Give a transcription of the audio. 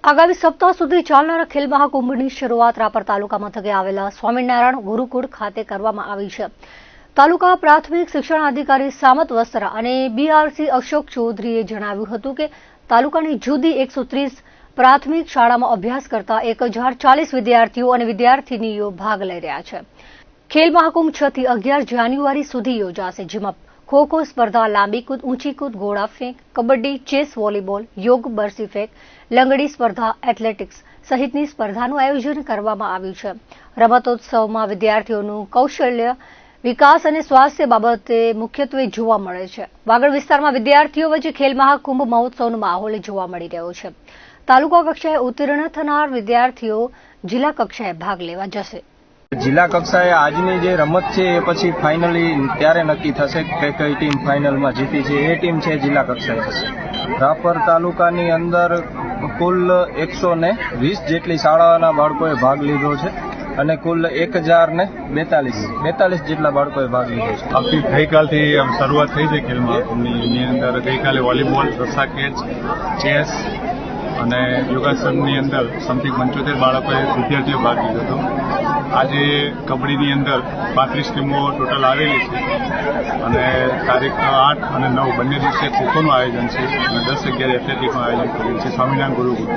આગામી સપ્તાહ સુધી ચાલનારા ખેલ મહાકુંભની શરૂઆત રાપર તાલુકા મથકે આવેલા સ્વામિનારાયણ ગુરુકુળ ખાતે કરવામાં આવી છે. તાલુકા પ્રાથમિક શિક્ષણાધિકારી સામત વસ્ત્રા અને બીઆરસી અશોક ચૌધરીએ જણાવ્યું હતું કે તાલુકાની જુદી 130 પ્રાથમિક શાળામાં અભ્યાસ કરતા 1040 વિદ્યાર્થીઓ અને વિદ્યાર્થીનીઓ ભાગ લઈ રહ્યા છે. ખેલ મહાકુંભ 6 થી 11 જાન્યુઆરી સુધી યોજાશે, જેમાં ખો-ખો સ્પર્ધા, લાંબી કૂદ, ઊંચી કૂદ, ગોળા ફેંક, કબડ્ડી, ચેસ, વોલીબોલ, યોગ, બરસી ફેંક, લંગડી સ્પર્ધા, એથ્લેટિક્સ સહિતની સ્પર્ધાનું આયોજન કરવામાં આવ્યું છે. રમતોત્સવમાં વિદ્યાર્થીઓનું કૌશલ્ય વિકાસ અને સ્વાસ્થ્ય બાબતે મુખ્યત્વે જોવા મળે છે. વાગડ વિસ્તારમાં વિદ્યાર્થીઓ વચ્ચે ખેલ મહાકુંભ મહોત્સવનો માહોલ જોવા મળી રહ્યો છે. તાલુકા કક્ષાએ ઉત્તીર્ણ થનાર વિદ્યાર્થીઓ જિલ્લા કક્ષાએ ભાગ લેવા જશે. જિલ્લા કક્ષાએ આજની જે રમત છે એ પછી ફાઇનલી ત્યારે નક્કી થશે કે કઈ ટીમ ફાઇનલમાં જીતી છે. એ ટીમ છે જિલ્લા કક્ષાએ થશે. રાપર તાલુકાની અંદર કુલ 120 જેટલી શાળાઓના બાળકોએ ભાગ લીધો છે અને કુલ 1042 જેટલા બાળકોએ ભાગ લીધો છે. આપણી ગઈકાલથી શરૂઆત થઈ છે ખેલ મહાકુંભની અંદર. ગઈકાલે વોલીબોલ, રસ્સા ખેંચ, ચેસ અને યોગાસનની અંદર સમથિંગ 75 બાળકોએ વિદ્યાર્થીઓ ભાગ લીધો હતો. આજે કબડ્ડીની અંદર 35 ટીમો ટોટલ આવેલી છે અને તારીખ 8 અને 9 બંને દિવસે ખોખોનું આયોજન છે અને 10-11 એથ્લેટિકનું આયોજન કર્યું છે સ્વામિનારાયણ ગુરુકુળ.